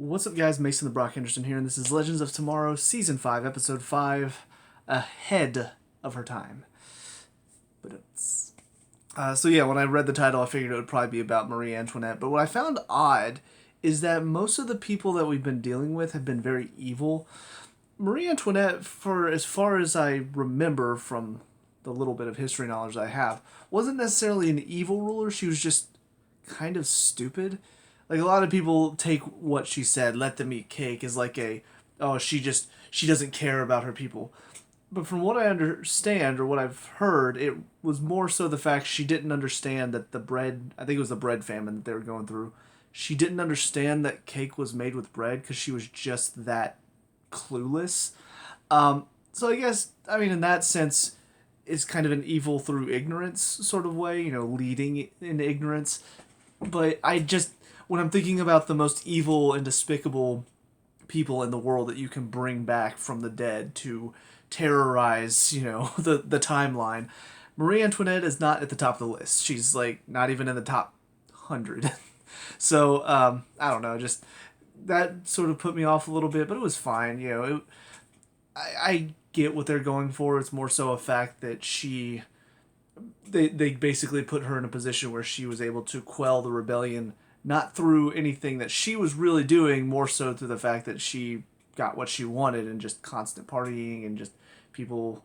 What's up, guys? Mason the Brock Henderson here, and this is Legends of Tomorrow, Season 5, Episode 5, Ahead of Her Time. But it's... when I read the title, I figured it would probably be about Marie Antoinette, but what I found odd is that most of the people that we've been dealing with have been very evil. Marie Antoinette, for as far as I remember from the little bit of history knowledge I have, wasn't necessarily an evil ruler. She was just kind of stupid. Like, a lot of people take what she said, let them eat cake, as like she doesn't care about her people. But from what I understand, or what I've heard, it was more so the fact she didn't understand that the bread, I think it was the bread famine that they were going through, she didn't understand that cake was made with bread because she was just that clueless. So I guess, in that sense, it's kind of an evil through ignorance sort of way, leading in ignorance. But when I'm thinking about the most evil and despicable people in the world that you can bring back from the dead to terrorize, the timeline, Marie Antoinette is not at the top of the list. She's like not even in the top 100. So I don't know, just that sort of put me off a little bit, but it was fine. I get what they're going for. It's more so a fact that they basically put her in a position where she was able to quell the rebellion, not through anything that she was really doing, more so through the fact that she got what she wanted and just constant partying and just people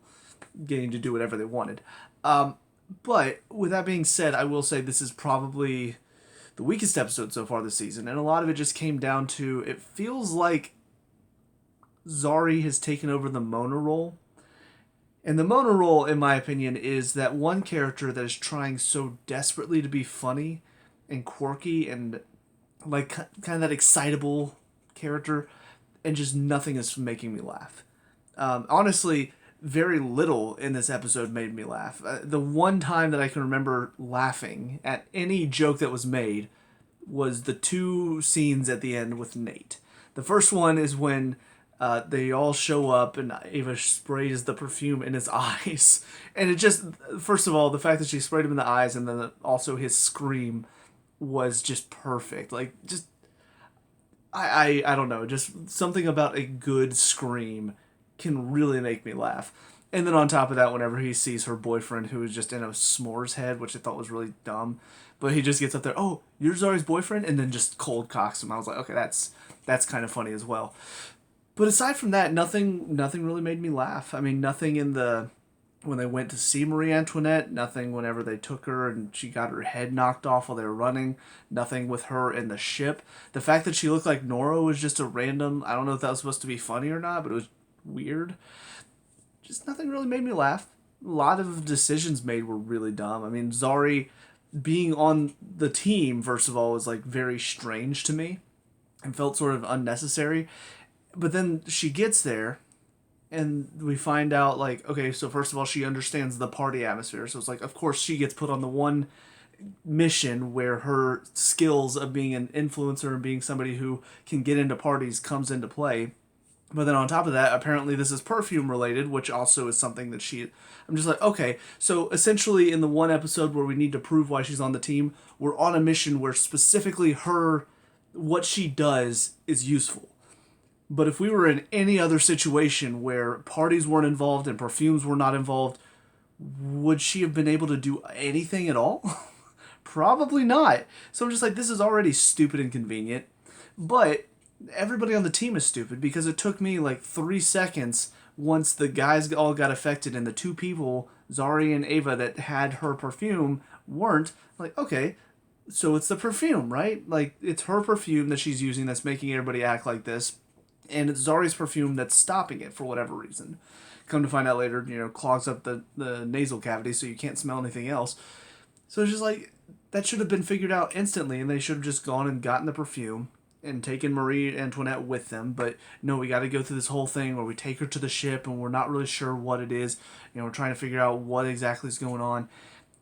getting to do whatever they wanted. But with that being said, I will say this is probably the weakest episode so far this season, and a lot of it just came down to, it feels like Zari has taken over the Mona role. And the Mona role, in my opinion, is that one character that is trying so desperately to be funny and quirky and like kind of that excitable character, and just nothing is making me laugh. Honestly, very little in this episode made me laugh. The one time that I can remember laughing at any joke that was made was the two scenes at the end with Nate. The first one is when they all show up and Ava sprays the perfume in his eyes. And it just, first of all, the fact that she sprayed him in the eyes and then also his scream was just perfect. Like, just, I don't know, just something about a good scream can really make me laugh. And then on top of that, whenever he sees her boyfriend who is just in a s'mores head, which I thought was really dumb, but he just gets up there, oh, you're Zari's boyfriend? And then just cold cocks him. I was like, okay, that's kind of funny as well. But aside from that, nothing really made me laugh. Nothing when they went to see Marie Antoinette, nothing whenever they took her and she got her head knocked off while they were running, nothing with her in the ship. The fact that she looked like Nora was just a random, I don't know if that was supposed to be funny or not, but it was weird. Just nothing really made me laugh. A lot of decisions made were really dumb. Zari being on the team, first of all, was like very strange to me and felt sort of unnecessary. But then she gets there, and we find out, like, okay, so first of all, she understands the party atmosphere. So it's like, of course, she gets put on the one mission where her skills of being an influencer and being somebody who can get into parties comes into play. But then on top of that, apparently this is perfume related, which also is something that I'm just like, okay, so essentially in the one episode where we need to prove why she's on the team, we're on a mission where specifically what she does is useful. But if we were in any other situation where parties weren't involved and perfumes were not involved, would she have been able to do anything at all? Probably not. So I'm just like, this is already stupid and convenient. But everybody on the team is stupid because it took me like 3 seconds once the guys all got affected and the two people, Zari and Ava, that had her perfume weren't. Like, okay, so it's the perfume, right? Like, it's her perfume that she's using that's making everybody act like this. And it's Zari's perfume that's stopping it for whatever reason. Come to find out later, clogs up the nasal cavity so you can't smell anything else. So it's just like, that should have been figured out instantly, and they should have just gone and gotten the perfume and taken Marie Antoinette with them. But no, we got to go through this whole thing where we take her to the ship and we're not really sure what it is. We're trying to figure out what exactly is going on.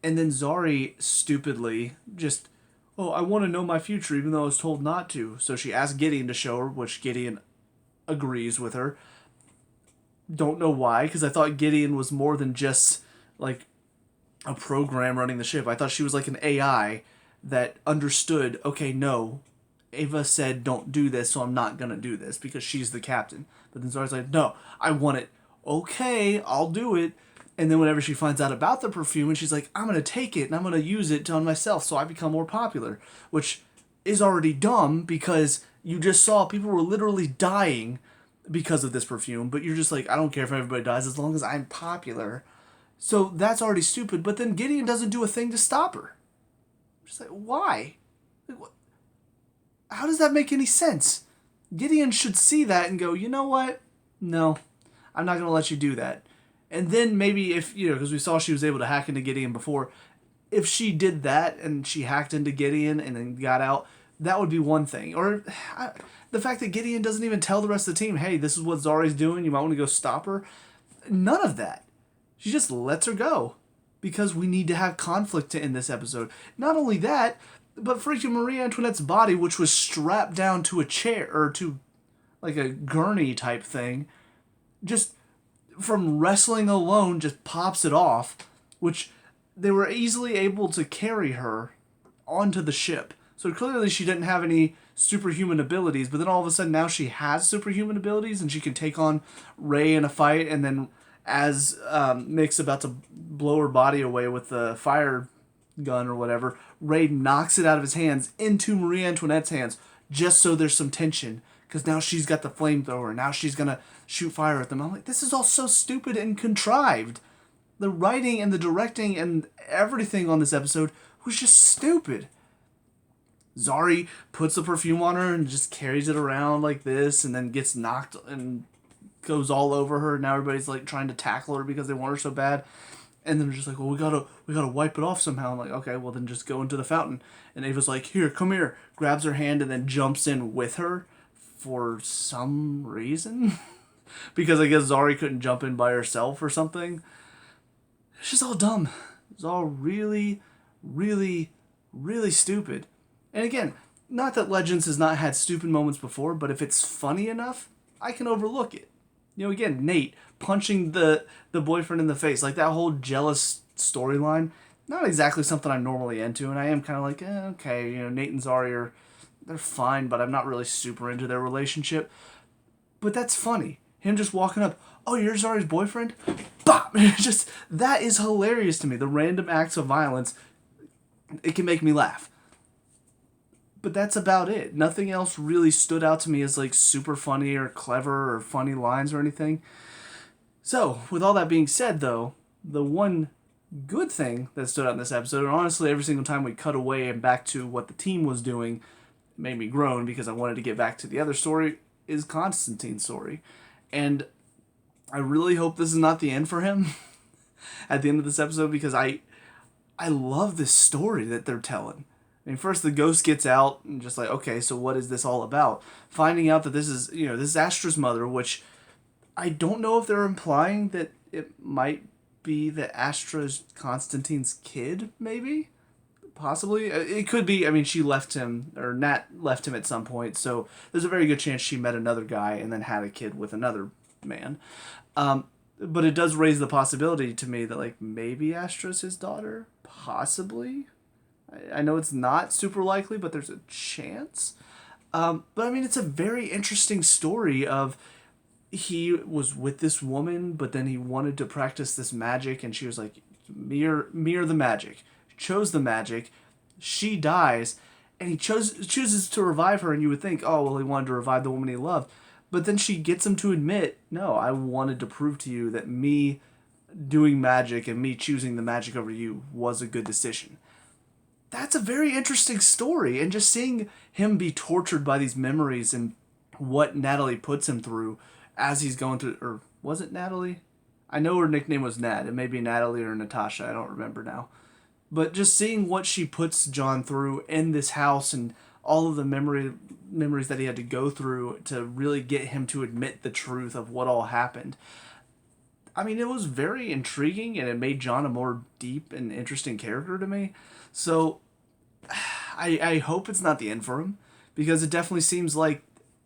And then Zari stupidly just, oh, I want to know my future even though I was told not to. So she asked Gideon to show her, which Gideon agrees with her. Don't know why, because I thought Gideon was more than just like a program running the ship. I thought she was like an AI that understood, okay, no, Ava said don't do this, so I'm not gonna do this because she's the captain. But then Zari's like, no, I want it. Okay, I'll do it. And then whenever she finds out about the perfume, and she's like, I'm gonna take it and I'm gonna use it on myself so I become more popular, which is already dumb because you just saw people were literally dying because of this perfume, but you're just like, I don't care if everybody dies as long as I'm popular. So that's already stupid. But then Gideon doesn't do a thing to stop her. Just like, why? How does that make any sense? Gideon should see that and go, you know what? No, I'm not going to let you do that. And then maybe if, because we saw she was able to hack into Gideon before, if she did that and she hacked into Gideon and then got out, that would be one thing. Or the fact that Gideon doesn't even tell the rest of the team, hey, this is what Zari's doing, you might want to go stop her. None of that. She just lets her go. Because we need to have conflict in this episode. Not only that, but freaking Marie Antoinette's body, which was strapped down to a chair, or to like a gurney type thing, just from wrestling alone just pops it off, which they were easily able to carry her onto the ship. So clearly she didn't have any superhuman abilities, but then all of a sudden now she has superhuman abilities and she can take on Rey in a fight, and then as Mick's about to blow her body away with the fire gun or whatever, Rey knocks it out of his hands into Marie Antoinette's hands just so there's some tension, because now she's got the flamethrower, now she's going to shoot fire at them. I'm like, this is all so stupid and contrived. The writing and the directing and everything on this episode was just stupid. Zari puts the perfume on her and just carries it around like this, and then gets knocked and goes all over her. Now everybody's like trying to tackle her because they want her so bad. And then they're just like, well, we gotta wipe it off somehow. I'm like, okay, well then just go into the fountain. And Ava's like, here, come here. Grabs her hand and then jumps in with her for some reason. Because I guess Zari couldn't jump in by herself or something. It's just all dumb. It's all really, really, really stupid. And again, not that Legends has not had stupid moments before, but if it's funny enough, I can overlook it. Again, Nate punching the boyfriend in the face, like that whole jealous storyline, not exactly something I'm normally into, and I am kind of like, okay, Nate and Zari they're fine, but I'm not really super into their relationship. But that's funny. Him just walking up, oh, you're Zari's boyfriend? Bop! Just, that is hilarious to me. The random acts of violence, it can make me laugh. But that's about it. Nothing else really stood out to me as like super funny or clever or funny lines or anything. So, with all that being said though, the one good thing that stood out in this episode, and honestly every single time we cut away and back to what the team was doing, made me groan because I wanted to get back to the other story, is Constantine's story. And I really hope this is not the end for him at the end of this episode, because I love this story that they're telling. I mean, first the ghost gets out and just like, okay, so what is this all about? Finding out that this is Astra's mother, which I don't know if they're implying that it might be that Astra's Constantine's kid, maybe? Possibly. It could be. I mean, she left him, or Nat left him at some point, so there's a very good chance she met another guy and then had a kid with another man. But it does raise the possibility to me that, like, maybe Astra's his daughter? Possibly? I know it's not super likely, but there's a chance. But I mean, it's a very interesting story of he was with this woman, but then he wanted to practice this magic, and she was like, mirror the magic. Chose the magic. She dies, and he chooses to revive her, and you would think, oh, well, he wanted to revive the woman he loved. But then she gets him to admit, no, I wanted to prove to you that me doing magic and me choosing the magic over you was a good decision. That's a very interesting story, and just seeing him be tortured by these memories and what Natalie puts him through as he's going through, or was it Natalie? I know her nickname was Nat. It may be Natalie or Natasha. I don't remember now. But just seeing what she puts John through in this house and all of the memories that he had to go through to really get him to admit the truth of what all happened. I mean, it was very intriguing, and it made John a more deep and interesting character to me. So I hope it's not the end for him, because it definitely seems like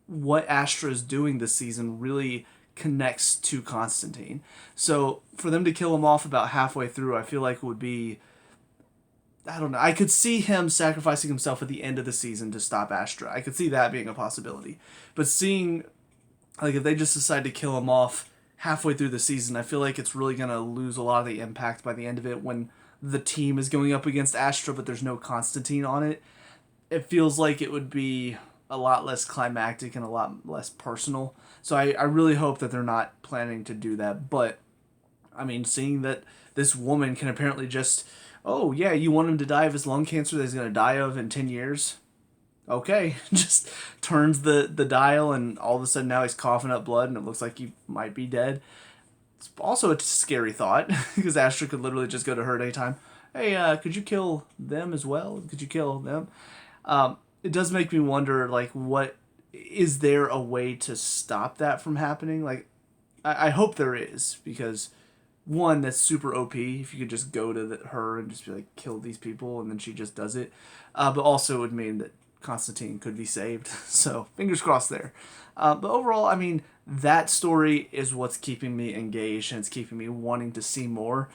what Astra is doing this season really connects to Constantine. So for them to kill him off about halfway through, I feel like it would be I don't know. I could see him sacrificing himself at the end of the season to stop Astra. I could see that being a possibility. But seeing, like, if they just decide to kill him off halfway through the season, I feel like it's really going to lose a lot of the impact by the end of it when the team is going up against Astra, but there's no Constantine on it. It feels like it would be a lot less climactic and a lot less personal. So I really hope that they're not planning to do that. But, I mean, seeing that this woman can apparently just, oh, yeah, you want him to die of his lung cancer that he's going to die of in 10 years? Okay. Just turns the dial, and all of a sudden now he's coughing up blood, and it looks like he might be dead. It's also a scary thought, because Astra could literally just go to her at any time. Hey, could you kill them as well? Could you kill them? It does make me wonder, like, what is there a way to stop that from happening? Like, I hope there is, because one, that's super OP if you could just go to her and just be like, kill these people, and then she just does it. But also it would mean that Constantine could be saved. So fingers crossed there. But overall, I mean, that story is what's keeping me engaged, and it's keeping me wanting to see more.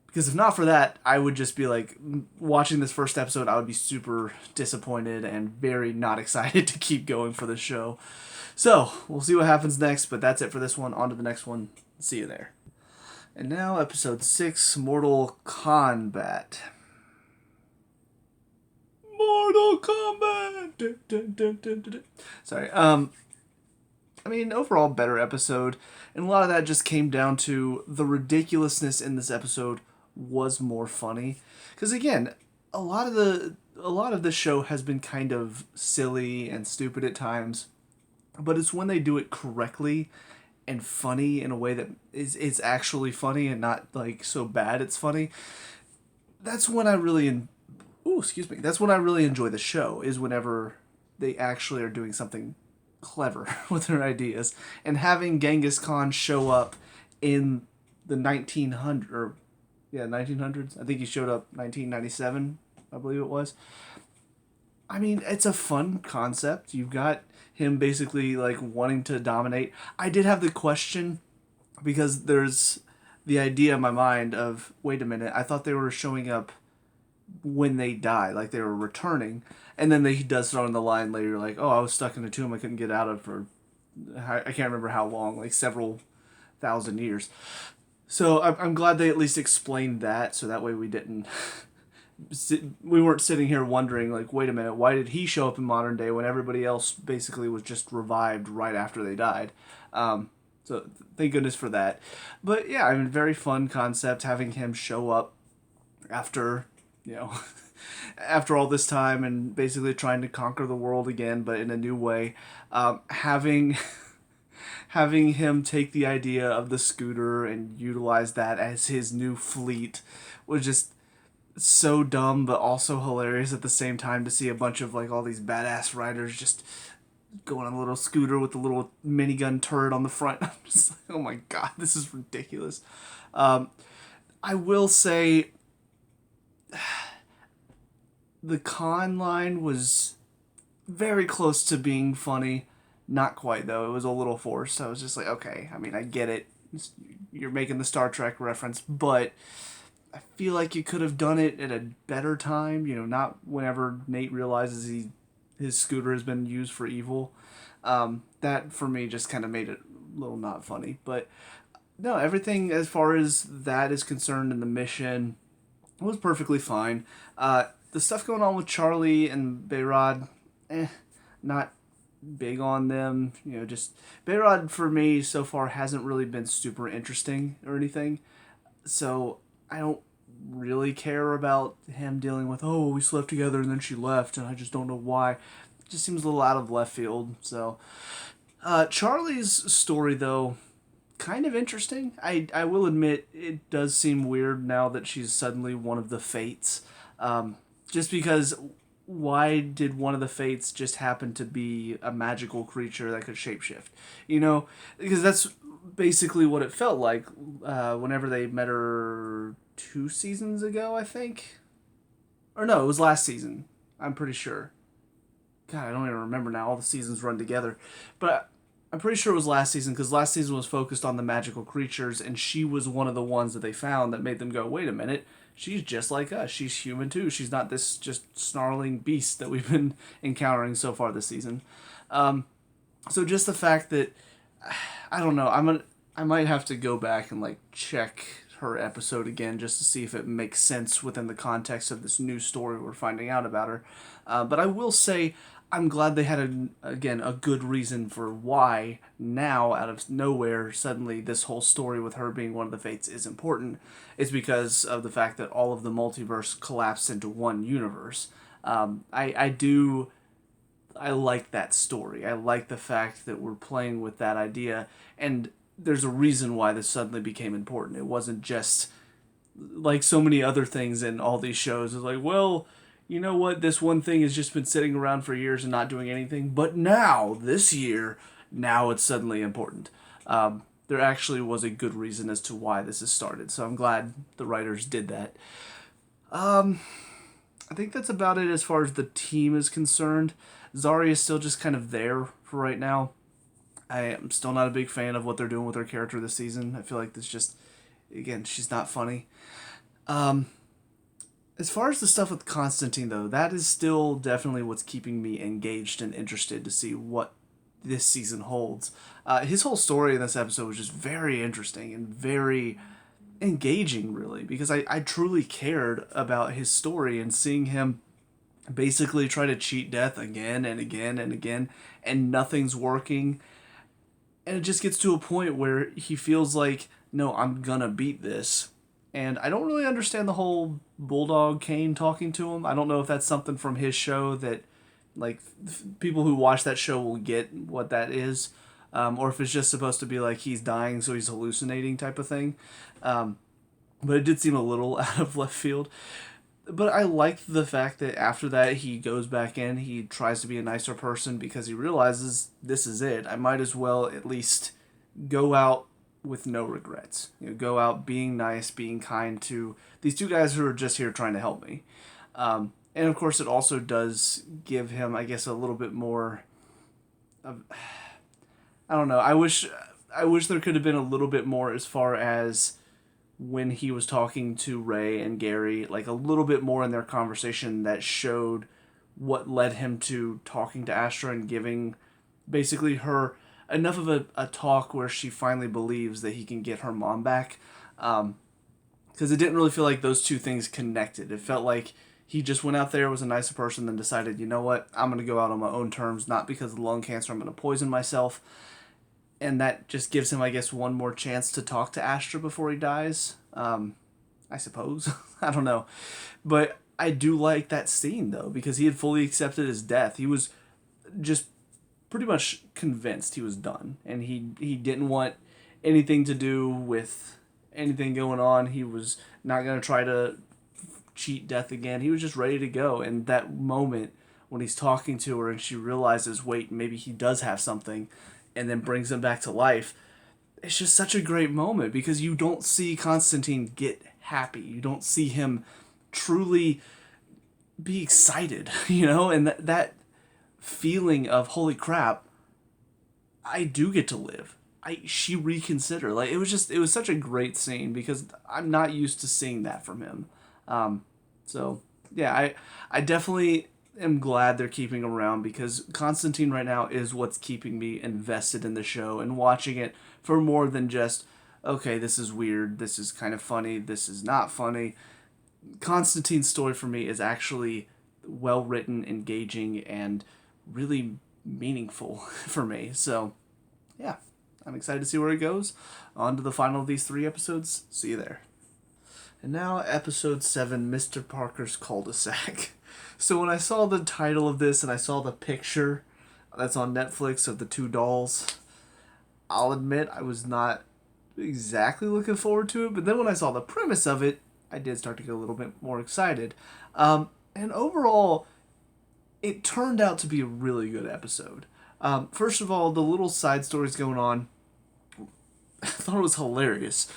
Because if not for that, I would just be like, watching this first episode, I would be super disappointed and very not excited to keep going for the show. So, we'll see what happens next, but that's it for this one. On to the next one. See you there. And now, episode 6, Mortal Kombat. Mortal Kombat! Dun, dun, dun, dun, dun, dun. Sorry, I mean, overall, better episode. And a lot of that just came down to the ridiculousness in this episode was more funny. Because again, a lot of the show has been kind of silly and stupid at times. But it's when they do it correctly and funny in a way that is actually funny and not like so bad it's funny. That's when I really That's when I really enjoy the show, is whenever they actually are doing something clever with their ideas. And having Genghis Khan show up in the 1900s. I think he showed up 1997, I believe it was. I mean, it's a fun concept. You've got him basically like wanting to dominate. I did have the question, because there's the idea in my mind of, wait a minute, I thought they were showing up when they die, like they were returning, and then he does throw in the line later, like, oh, I was stuck in a tomb I couldn't get out of for, I can't remember how long, like several thousand years. So I'm glad they at least explained that, so that way we weren't sitting here wondering, like, wait a minute, why did he show up in modern day when everybody else basically was just revived right after they died? So thank goodness for that. But yeah, I mean, very fun concept, having him show up after, after all this time and basically trying to conquer the world again, but in a new way. Having him take the idea of the scooter and utilize that as his new fleet was just so dumb, but also hilarious at the same time, to see a bunch of like all these badass riders just going on a little scooter with a little minigun turret on the front. I'm just like, oh my god, this is ridiculous. I will say the Khan line was very close to being funny. Not quite, though. It was a little forced. I was just like, okay, I mean, I get it. You're making the Star Trek reference, but I feel like you could have done it at a better time. Not whenever Nate realizes his scooter has been used for evil. That, for me, just kind of made it a little not funny. But, no, everything as far as that is concerned in the mission was perfectly fine. The stuff going on with Charlie and Behrad, not big on them. Just Behrad for me so far hasn't really been super interesting or anything. So I don't really care about him dealing with, oh, we slept together and then she left and I just don't know why. It just seems a little out of left field. So Charlie's story, though, kind of interesting. I will admit it does seem weird now that she's suddenly one of the Fates. Just because, why did one of the Fates just happen to be a magical creature that could shapeshift? Because that's basically what it felt like whenever they met her 2 seasons ago, I think. Or no, it was last season. I'm pretty sure. God, I don't even remember now. All the seasons run together. But I'm pretty sure it was last season, because last season was focused on the magical creatures, and she was one of the ones that they found that made them go, wait a minute, she's just like us. She's human too. She's not this just snarling beast that we've been encountering so far this season. So just the fact that I don't know, I might have to go back and like check her episode again just to see if it makes sense within the context of this new story we're finding out about her. But I will say I'm glad they had again a good reason for why now out of nowhere suddenly this whole story with her being one of the Fates is important. It's because of the fact that all of the multiverse collapsed into one universe. I like that story. I like the fact that we're playing with that idea, and there's a reason why this suddenly became important. It wasn't just like so many other things in all these shows. It's like, well, you know what? This one thing has just been sitting around for years and not doing anything, but now, this year, now it's suddenly important. There actually was a good reason as to why this has started, so I'm glad the writers did that. I think that's about it as far as the team is concerned. Zari is still just kind of there for right now. I am still not a big fan of what they're doing with her character this season. I feel like this just, again, she's not funny. As far as the stuff with Constantine, though, that is still definitely what's keeping me engaged and interested to see what this season holds. His whole story in this episode was just very interesting and very engaging, really, because I truly cared about his story and seeing him basically try to cheat death again and again and again, and nothing's working. And it just gets to a point where he feels like, no, I'm gonna beat this. And I don't really understand the whole Bulldog Kane talking to him. I don't know if that's something from his show that, like, people who watch that show will get what that is. Or if it's just supposed to be like he's dying so he's hallucinating type of thing. But it did seem a little out of left field. But I liked the fact that after that he goes back in, he tries to be a nicer person because he realizes this is it. I might as well at least go out with no regrets. Go out being nice, being kind to these two guys who are just here trying to help me. And of course it also does give him, I guess, a little bit more of, I don't know. I wish there could have been a little bit more as far as when he was talking to Ray and Gary, like a little bit more in their conversation that showed what led him to talking to Astra and giving basically her enough of a talk where she finally believes that he can get her mom back. Because it didn't really feel like those two things connected. It felt like he just went out there, was a nicer person, then decided, you know what, I'm going to go out on my own terms, not because of lung cancer, I'm going to poison myself. And that just gives him, I guess, one more chance to talk to Astra before he dies. I suppose. I don't know. But I do like that scene, though, because he had fully accepted his death. He was just pretty much convinced he was done. And he didn't want anything to do with anything going on. He was not going to try to cheat death again. He was just ready to go. And that moment when he's talking to her and she realizes, wait, maybe he does have something, and then brings him back to life, it's just such a great moment because you don't see Constantine get happy. You don't see him truly be excited, and that feeling of, holy crap, I do get to live. She reconsidered. Like, it was such a great scene because I'm not used to seeing that from him. So yeah, I definitely am glad they're keeping him around because Constantine right now is what's keeping me invested in the show and watching it for more than just, okay, this is weird, this is kind of funny, this is not funny. Constantine's story for me is actually well written, engaging, and really meaningful for me. So yeah, I'm excited to see where it goes. On to the final of these 3 episodes. See you there. And now episode 7, Mr. Parker's Cul-De-Sac. So when I saw the title of this and I saw the picture that's on Netflix of the 2 dolls, I'll admit I was not exactly looking forward to it. But then when I saw the premise of it, I did start to get a little bit more excited. And overall, it turned out to be a really good episode. First of all, the little side stories going on, I thought it was hilarious.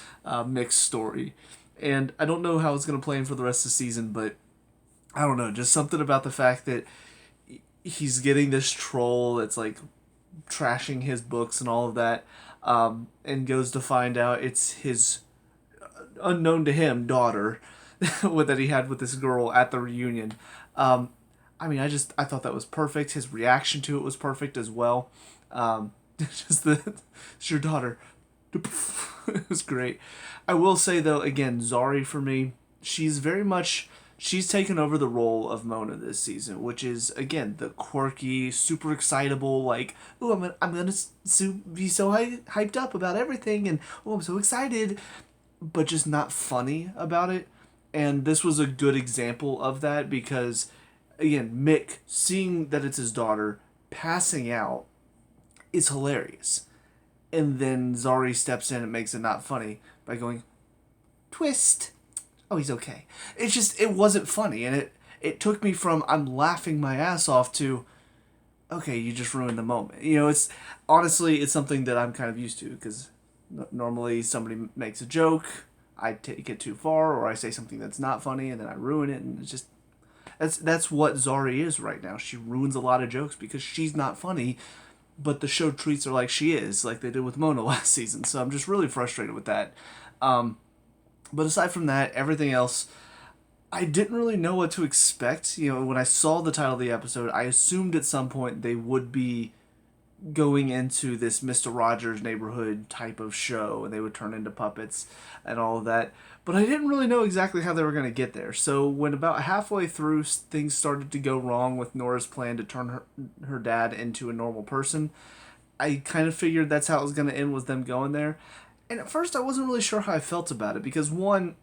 Mixed story. And I don't know how it's going to play in for the rest of the season, but I don't know, just something about the fact that he's getting this troll that's like trashing his books and all of that, and goes to find out it's his, unknown to him, daughter that he had with this girl at the reunion. I mean, I thought that was perfect. His reaction to it was perfect as well. Just it's your daughter. It was great. I will say though, again, Zari for me, she's taken over the role of Mona this season, which is again the quirky, super excitable, like, oh, I'm gonna be so hyped up about everything, and oh, I'm so excited, but just not funny about it. And this was a good example of that because, again, Mick seeing that it's his daughter passing out is hilarious, and then Zari steps in and makes it not funny by going, twist. Oh, he's okay. It wasn't funny, and it took me from I'm laughing my ass off to, okay, you just ruined the moment. It's honestly, it's something that I'm kind of used to because normally somebody makes a joke, I take it too far, or I say something that's not funny, and then I ruin it, and it's just that's what Zari is right now. She ruins a lot of jokes because she's not funny, but the show treats her like she is, like they did with Mona last season. So I'm just really frustrated with that. But aside from that, everything else, I didn't really know what to expect. When I saw the title of the episode, I assumed at some point they would be going into this Mr. Rogers' Neighborhood type of show, and they would turn into puppets and all of that. But I didn't really know exactly how they were going to get there. So when about halfway through things started to go wrong with Nora's plan to turn her dad into a normal person, I kind of figured that's how it was going to end, was them going there. And at first I wasn't really sure how I felt about it because one,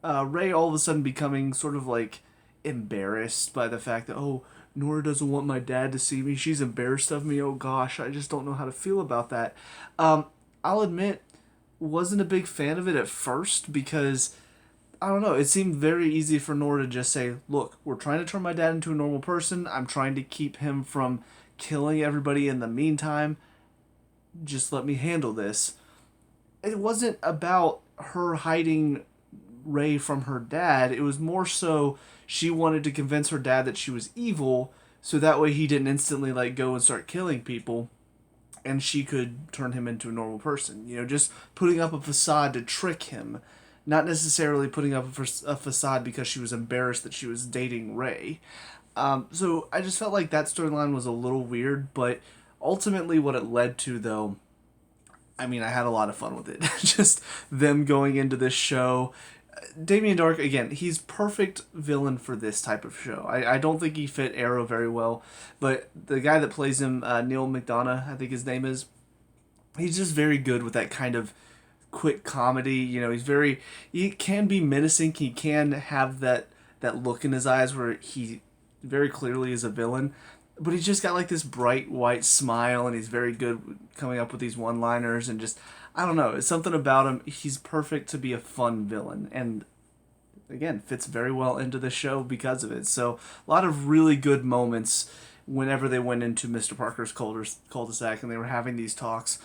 Ray all of a sudden becoming sort of like embarrassed by the fact that, oh, Nora doesn't want my dad to see me. She's embarrassed of me. Oh gosh, I just don't know how to feel about that. I'll admit, wasn't a big fan of it at first because, I don't know, it seemed very easy for Nora to just say, look, we're trying to turn my dad into a normal person. I'm trying to keep him from killing everybody in the meantime. Just let me handle this. It wasn't about her hiding Ray from her dad. It was more so she wanted to convince her dad that she was evil so that way he didn't instantly go and start killing people and she could turn him into a normal person. Just putting up a facade to trick him, not necessarily putting up a facade because she was embarrassed that she was dating Ray. So I just felt like that storyline was a little weird, but ultimately what it led to, though, I mean, I had a lot of fun with it. Just them going into this show. Damien Dark, again, he's perfect villain for this type of show. I don't think he fit Arrow very well, but the guy that plays him, Neil McDonough, I think his name is, he's just very good with that kind of quick comedy. He can be menacing. He can have that look in his eyes where he very clearly is a villain, but he's just got this bright white smile, and he's very good coming up with these one-liners, and just, I don't know, it's something about him. He's perfect to be a fun villain, and again, fits very well into the show because of it. So a lot of really good moments whenever they went into Mr. Parker's cul-de-sac and they were having these talks.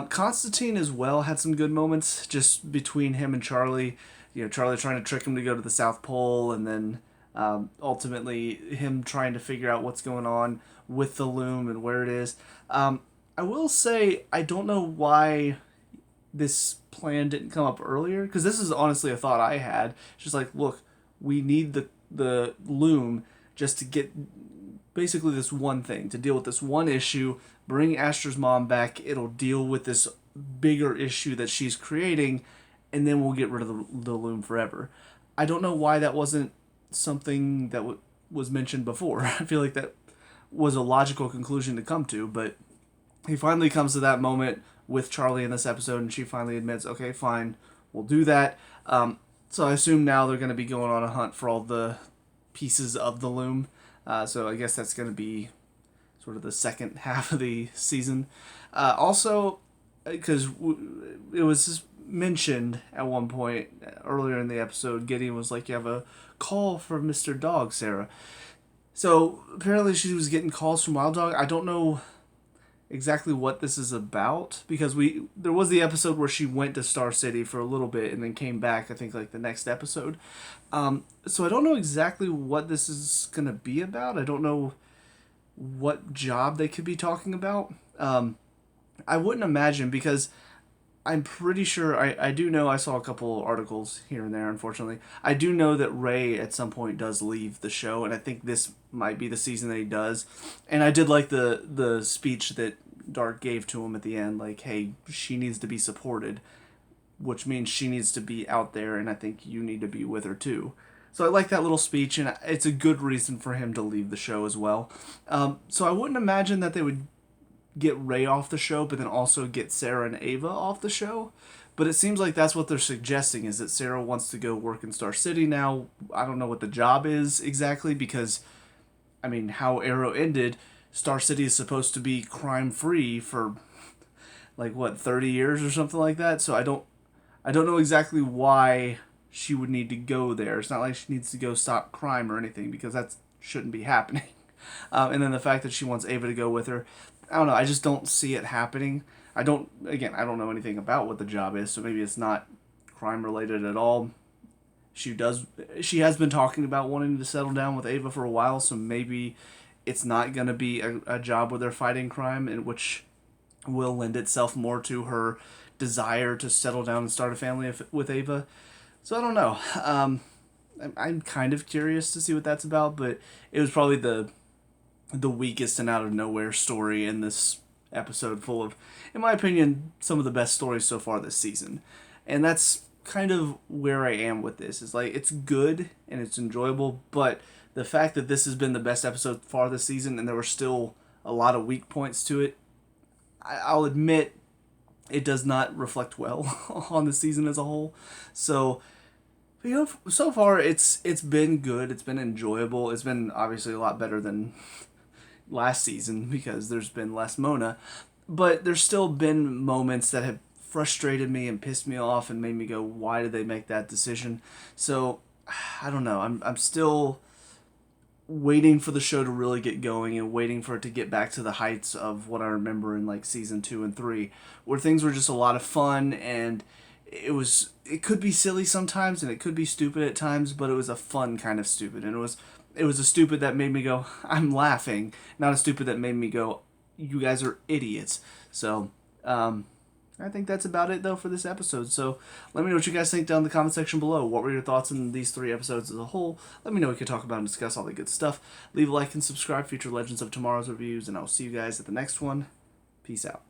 Constantine as well had some good moments just between him and Charlie. Charlie trying to trick him to go to the South Pole, and then ultimately him trying to figure out what's going on with the loom and where it is. I will say, I don't know why this plan didn't come up earlier, because this is honestly a thought I had. It's just look, we need the loom just to get basically this one thing, to deal with this one issue, bring Astra's mom back, it'll deal with this bigger issue that she's creating, and then we'll get rid of the loom forever. I don't know why that wasn't something that was mentioned before. I feel like that was a logical conclusion to come to, but he finally comes to that moment with Charlie in this episode, and she finally admits, okay, fine, we'll do that. So I assume now they're going to be going on a hunt for all the pieces of the loom. So I guess that's going to be sort of the second half of the season. Also, because it was mentioned at one point earlier in the episode, Gideon was like, you have a call from Mr. Dog, Sarah. So apparently she was getting calls from Wild Dog. I don't know exactly what this is about, because there was the episode where she went to Star City for a little bit and then came back, I think the next episode. So I don't know exactly what this is going to be about. I don't know what job they could be talking about. I wouldn't imagine, because I'm pretty sure I do know I saw a couple articles here and there, unfortunately. I do know that Ray at some point does leave the show, and I think this might be the season that he does. And I did like the speech that Dark gave to him at the end, like, hey, she needs to be supported, which means she needs to be out there, and I think you need to be with her too. So I like that little speech, and it's a good reason for him to leave the show as well. So I wouldn't imagine that they would get Ray off the show, but then also get Sarah and Ava off the show. But it seems like that's what they're suggesting, is that Sarah wants to go work in Star City now. I don't know what the job is exactly, because, I mean, how Arrow ended, Star City is supposed to be crime free for like what, 30 years or something like that. So I don't know exactly why she would need to go there. It's not like she needs to go stop crime or anything, because that shouldn't be happening. And then the fact that she wants Ava to go with her, I don't know. I just don't see it happening. I don't know anything about what the job is, so maybe it's not crime related at all. She has been talking about wanting to settle down with Ava for a while, so maybe it's not going to be a job where they're fighting crime, in which will lend itself more to her desire to settle down and start a family with Ava. So I don't know. I'm kind of curious to see what that's about, but it was probably the weakest and out of nowhere story in this episode, full of, in my opinion, some of the best stories so far this season. And that's kind of where I am with this. It's like, it's good and it's enjoyable, but the fact that this has been the best episode far this season and there were still a lot of weak points to it, I'll admit it does not reflect well on the season as a whole. So, so far it's been good. It's been enjoyable. It's been obviously a lot better than last season because there's been less Mona, but there's still been moments that have frustrated me and pissed me off and made me go, why did they make that decision? So I don't know. I'm still waiting for the show to really get going and waiting for it to get back to the heights of what I remember in like season 2 and 3, where things were just a lot of fun, and it could be silly sometimes and it could be stupid at times, but it was a fun kind of stupid, and it was a stupid that made me go, I'm laughing, not a stupid that made me go, you guys are idiots. So I think that's about it though for this episode. So let me know what you guys think down in the comment section below. What were your thoughts on these 3 episodes as a whole? Let me know. We can talk about and discuss all the good stuff. Leave a like and subscribe. Future Legends of Tomorrow's reviews, and I'll see you guys at the next one. Peace out.